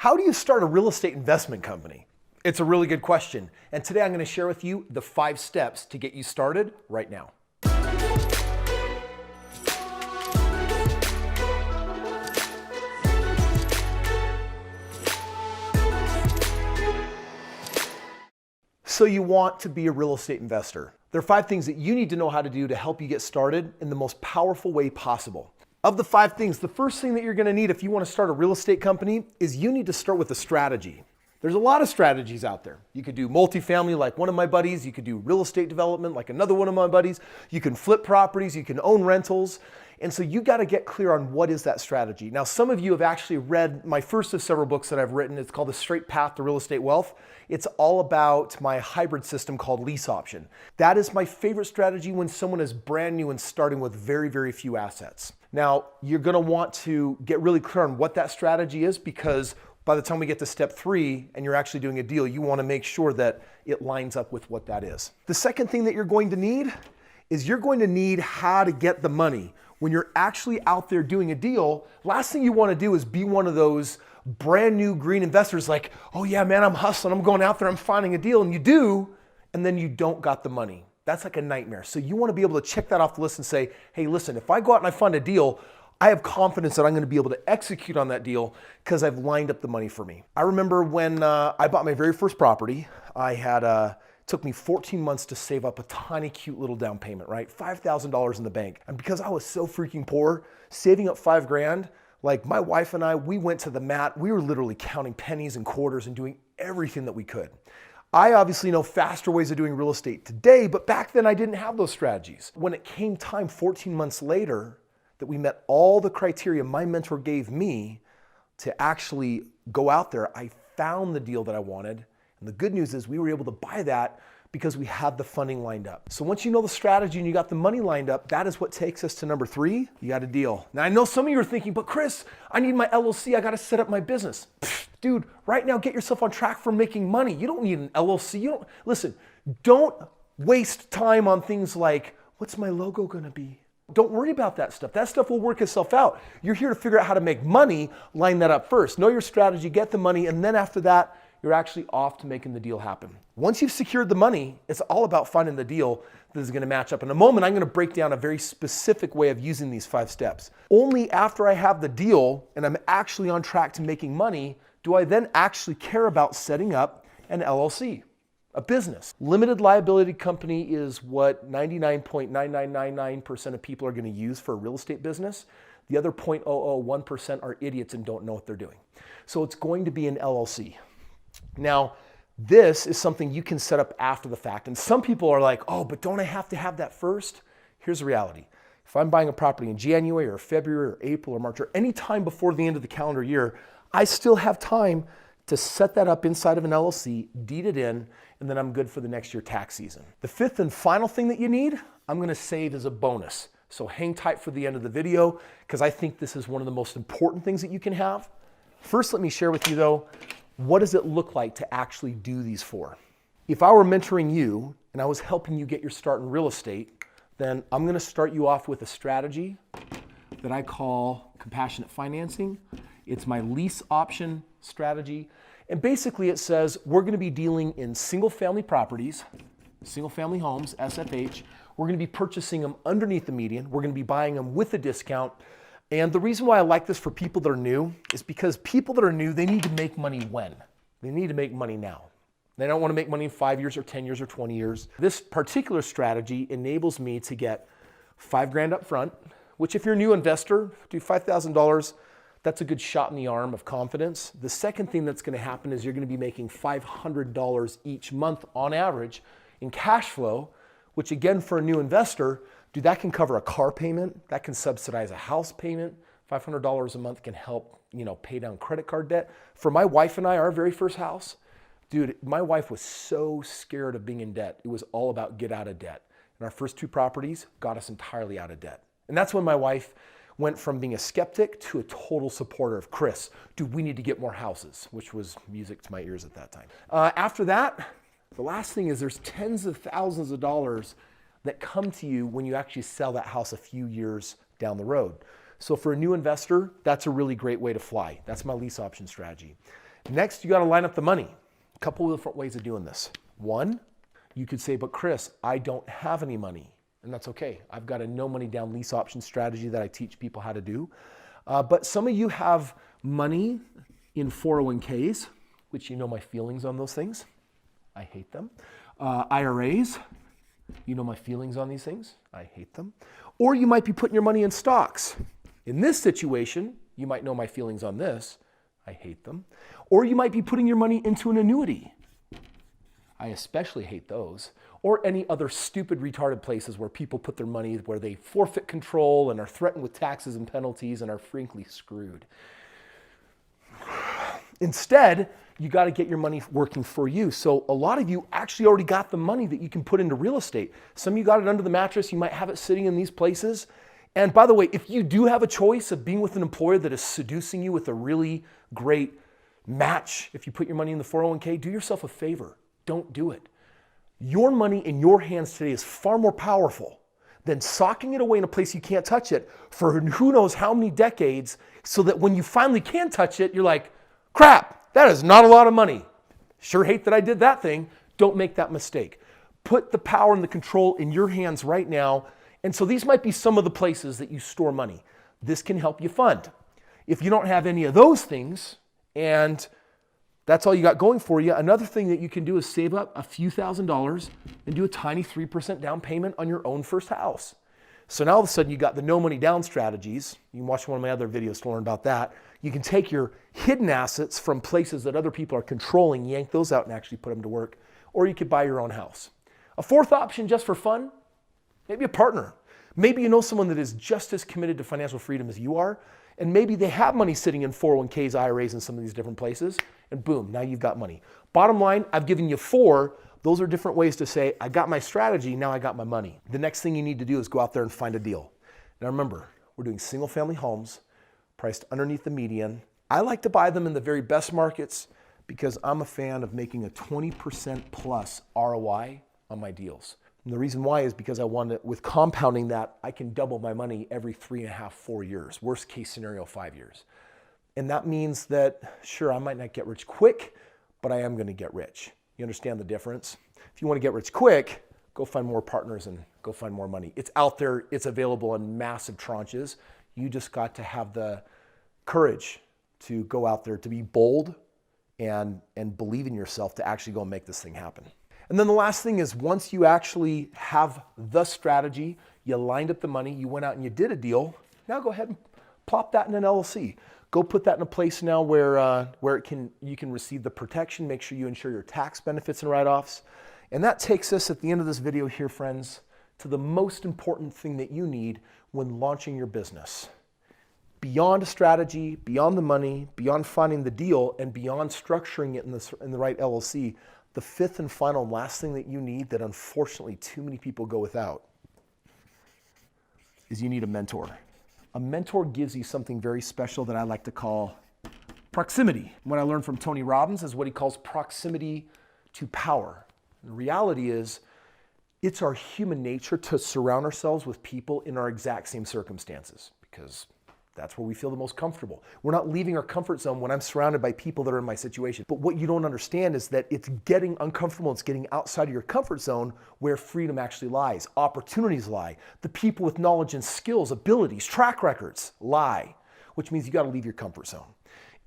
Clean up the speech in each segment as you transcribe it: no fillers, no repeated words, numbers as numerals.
How do you start a real estate investment company? It's a really good question. And today I'm going to share with you the 5 steps to get you started right now. So you want to be a real estate investor. There are 5 things that you need to know how to do to help you get started in the most powerful way possible. Of the 5 things, the first thing that you're going to need if you want to start a real estate company is you need to start with a strategy. There's a lot of strategies out there. You could do multifamily like one of my buddies. You could do real estate development like another one of my buddies. You can flip properties. You can own rentals. And so you got to get clear on what is that strategy. Now, some of you have actually read my first of several books that I've written. It's called The Straight Path to Real Estate Wealth. It's all about my hybrid system called lease option. That is my favorite strategy when someone is brand new and starting with very, very few assets. Now, you're going to want to get really clear on what that strategy is, because by the time we get to step 3 and you're actually doing a deal, you want to make sure that it lines up with what that is. The second thing that you're going to need is you're going to need how to get the money. When you're actually out there doing a deal, last thing you want to do is be one of those brand new green investors like, oh yeah, man, I'm hustling, I'm going out there, I'm finding a deal, and you do, and then you don't got the money. That's like a nightmare. So you want to be able to check that off the list and say, hey, listen, if I go out and I find a deal, I have confidence that I'm going to be able to execute on that deal because I've lined up the money for me. I remember when I bought my very first property, it took me 14 months to save up a tiny, cute little down payment, right? $5,000 in the bank. And because I was so freaking poor, saving up $5,000, like my wife and I, we went to the mat. We were literally counting pennies and quarters and doing everything that we could. I obviously know faster ways of doing real estate today, but back then I didn't have those strategies. When it came time 14 months later that we met all the criteria my mentor gave me to actually go out there, I found the deal that I wanted. And the good news is we were able to buy that because we had the funding lined up. So once you know the strategy and you got the money lined up, that is what takes us to number 3, you got a deal. Now I know some of you are thinking, but Kris, I need my LLC, I got to set up my business. Dude, right now get yourself on track for making money. You don't need an LLC. Don't waste time on things like, what's my logo gonna be? Don't worry about that stuff. That stuff will work itself out. You're here to figure out how to make money, line that up first. Know your strategy, get the money, and then after that, you're actually off to making the deal happen. Once you've secured the money, it's all about finding the deal that is going to match up. In a moment, I'm going to break down a very specific way of using these 5 steps. Only after I have the deal and I'm actually on track to making money, do I then actually care about setting up an LLC, a business. Limited liability company is what 99.9999% of people are going to use for a real estate business. The other 0.001% are idiots and don't know what they're doing. So it's going to be an LLC. Now, this is something you can set up after the fact. And some people are like, oh, but don't I have to have that first? Here's the reality. If I'm buying a property in January or February or April or March or any time before the end of the calendar year, I still have time to set that up inside of an LLC, deed it in, and then I'm good for the next year tax season. The 5th and final thing that you need, I'm going to save as a bonus. So hang tight for the end of the video because I think this is one of the most important things that you can have. First, let me share with you though, what does it look like to actually do these 4? If I were mentoring you and I was helping you get your start in real estate, then I'm going to start you off with a strategy that I call compassionate financing. It's my lease option strategy. And basically it says we're going to be dealing in single family properties, single family homes, SFH. We're going to be purchasing them underneath the median. We're going to be buying them with a discount. And the reason why I like this for people that are new is because people that are new, they need to make money when? They need to make money now. They don't want to make money in 5 years or 10 years or 20 years. This particular strategy enables me to get $5,000 up front, which if you're a new investor, do $5,000, that's a good shot in the arm of confidence. The second thing that's going to happen is you're going to be making $500 each month on average in cash flow, which again, for a new investor, dude, that can cover a car payment, that can subsidize a house payment. $500 a month can help, pay down credit card debt. For my wife and I, our very first house, dude, my wife was so scared of being in debt. It was all about get out of debt. And our first 2 properties got us entirely out of debt. And that's when my wife went from being a skeptic to a total supporter of Kris. Dude, we need to get more houses, which was music to my ears at that time. After that, the last thing is there's tens of thousands of dollars that come to you when you actually sell that house a few years down the road. So for a new investor, that's a really great way to fly. That's my lease option strategy. Next, you got to line up the money. A couple of different ways of doing this. One, you could say, but Kris, I don't have any money. And that's okay. I've got a no money down lease option strategy that I teach people how to do. But some of you have money in 401ks, which you know my feelings on those things. I hate them. IRAs, you know my feelings on these things. I hate them. Or you might be putting your money in stocks. In this situation, you might know my feelings on this. I hate them. Or you might be putting your money into an annuity. I especially hate those. Or any other stupid, retarded places where people put their money where they forfeit control and are threatened with taxes and penalties and are frankly screwed. Instead, you got to get your money working for you. So a lot of you actually already got the money that you can put into real estate. Some of you got it under the mattress. You might have it sitting in these places. And by the way, if you do have a choice of being with an employer that is seducing you with a really great match, if you put your money in the 401k, do yourself a favor. Don't do it. Your money in your hands today is far more powerful than socking it away in a place you can't touch it for who knows how many decades, so that when you finally can touch it, you're like, crap, that is not a lot of money. Sure hate that I did that thing. Don't make that mistake. Put the power and the control in your hands right now. And so these might be some of the places that you store money. This can help you fund. If you don't have any of those things and that's all you got going for you, another thing that you can do is save up a few $1,000s and do a tiny 3% down payment on your own first house. So now all of a sudden you got the no money down strategies. You can watch one of my other videos to learn about that. You can take your hidden assets from places that other people are controlling, yank those out and actually put them to work. Or you could buy your own house. A fourth option, just for fun, maybe a partner. Maybe you know someone that is just as committed to financial freedom as you are, and maybe they have money sitting in 401ks, IRAs, and some of these different places, and boom, now you've got money. Bottom line, I've given you 4. Those are different ways to say, I got my strategy, now I got my money. The next thing you need to do is go out there and find a deal. Now remember, we're doing single family homes, priced underneath the median. I like to buy them in the very best markets because I'm a fan of making a 20% plus ROI on my deals. And the reason why is because I want to, with compounding that, I can double my money every 3.5, 4 years. Worst case scenario, 5 years. And that means that, sure, I might not get rich quick, but I am going to get rich. You understand the difference? If you want to get rich quick, go find more partners and go find more money. It's out there. It's available in massive tranches. You just got to have the courage to go out there, to be bold and believe in yourself to actually go and make this thing happen. And then the last thing is, once you actually have the strategy, you lined up the money, you went out and you did a deal, now go ahead and plop that in an LLC. Go put that in a place now where you can receive the protection, make sure you insure your tax benefits and write-offs. And that takes us at the end of this video here, friends, to the most important thing that you need when launching your business. Beyond a strategy, beyond the money, beyond finding the deal, and beyond structuring it in the right LLC, the fifth and final and last thing that you need that unfortunately too many people go without is you need a mentor. A mentor gives you something very special that I like to call proximity. What I learned from Tony Robbins is what he calls proximity to power. The reality is, it's our human nature to surround ourselves with people in our exact same circumstances because that's where we feel the most comfortable. We're not leaving our comfort zone when I'm surrounded by people that are in my situation. But what you don't understand is that it's getting uncomfortable. It's getting outside of your comfort zone where freedom actually lies. Opportunities lie. The people with knowledge and skills, abilities, track records lie, which means you got to leave your comfort zone.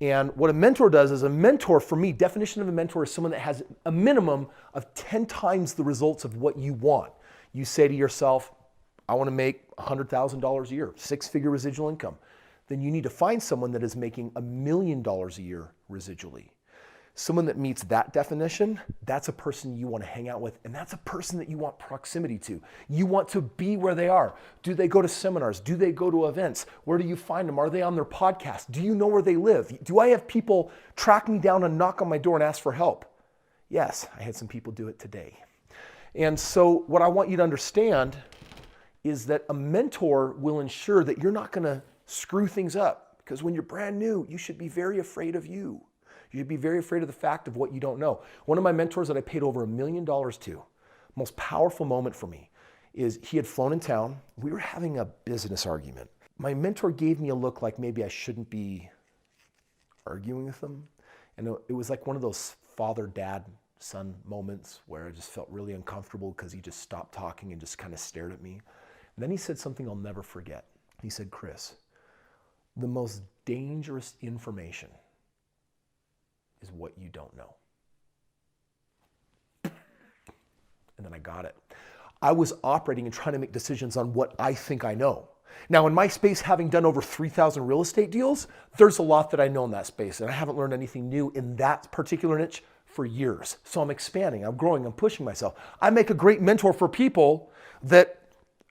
And what a mentor does is, a mentor, for me, definition of a mentor is someone that has a minimum of 10 times the results of what you want. You say to yourself, I want to make $100,000 a year, 6-figure residual income. Then you need to find someone that is making $1 million a year residually. Someone that meets that definition, that's a person you want to hang out with, and that's a person that you want proximity to. You want to be where they are. Do they go to seminars? Do they go to events? Where do you find them? Are they on their podcast? Do you know where they live? Do I have people track me down and knock on my door and ask for help? Yes, I had some people do it today. And so what I want you to understand is that a mentor will ensure that you're not going to screw things up, because when you're brand new, you should be very afraid of you. You should be very afraid of the fact of what you don't know. One of my mentors that I paid over $1 million to, most powerful moment for me, is he had flown in town. We were having a business argument. My mentor gave me a look like maybe I shouldn't be arguing with him. And it was like one of those father, dad, son moments where I just felt really uncomfortable because he just stopped talking and just kind of stared at me. And then he said something I'll never forget. He said, Kris, the most dangerous information is what you don't know. And then I got it. I was operating and trying to make decisions on what I think I know. Now, in my space, having done over 3,000 real estate deals, there's a lot that I know in that space, and I haven't learned anything new in that particular niche for years. So I'm expanding, I'm growing, I'm pushing myself. I make a great mentor for people that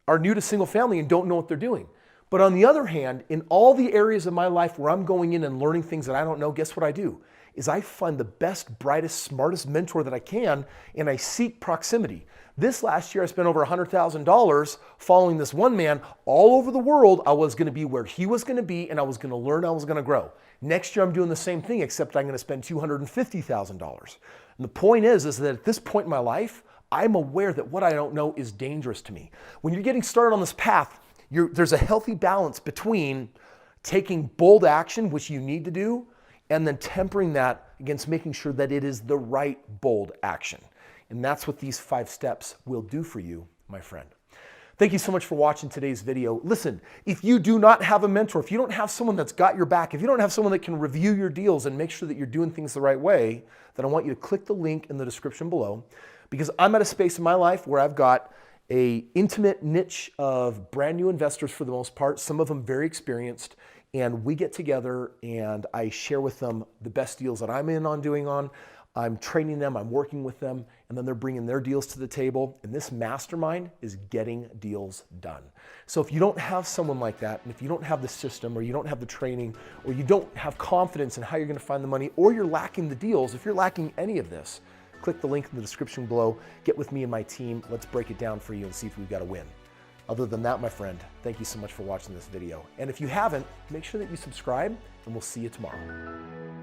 are new to single family and don't know what they're doing. But on the other hand, in all the areas of my life where I'm going in and learning things that I don't know, guess what I do? Is I find the best, brightest, smartest mentor that I can, and I seek proximity. This last year, I spent over $100,000 following this one man all over the world. I was going to be where he was going to be, and I was going to learn, I was going to grow. Next year, I'm doing the same thing, except I'm going to spend $250,000. And the point is that at this point in my life, I'm aware that what I don't know is dangerous to me. When you're getting started on this path, there's a healthy balance between taking bold action, which you need to do, and then tempering that against making sure that it is the right bold action. And that's what these 5 steps will do for you, my friend. Thank you so much for watching today's video. Listen, if you do not have a mentor, if you don't have someone that's got your back, if you don't have someone that can review your deals and make sure that you're doing things the right way, then I want you to click the link in the description below, because I'm at a space in my life where I've got an intimate niche of brand new investors for the most part, some of them very experienced, and we get together and I share with them the best deals that I'm in on doing on. I'm training them, I'm working with them, and then they're bringing their deals to the table. And this mastermind is getting deals done. So if you don't have someone like that, and if you don't have the system, or you don't have the training, or you don't have confidence in how you're going to find the money, or you're lacking the deals, if you're lacking any of this, click the link in the description below. Get with me and my team. Let's break it down for you and see if we've got a win. Other than that, my friend, thank you so much for watching this video. And if you haven't, make sure that you subscribe, and we'll see you tomorrow.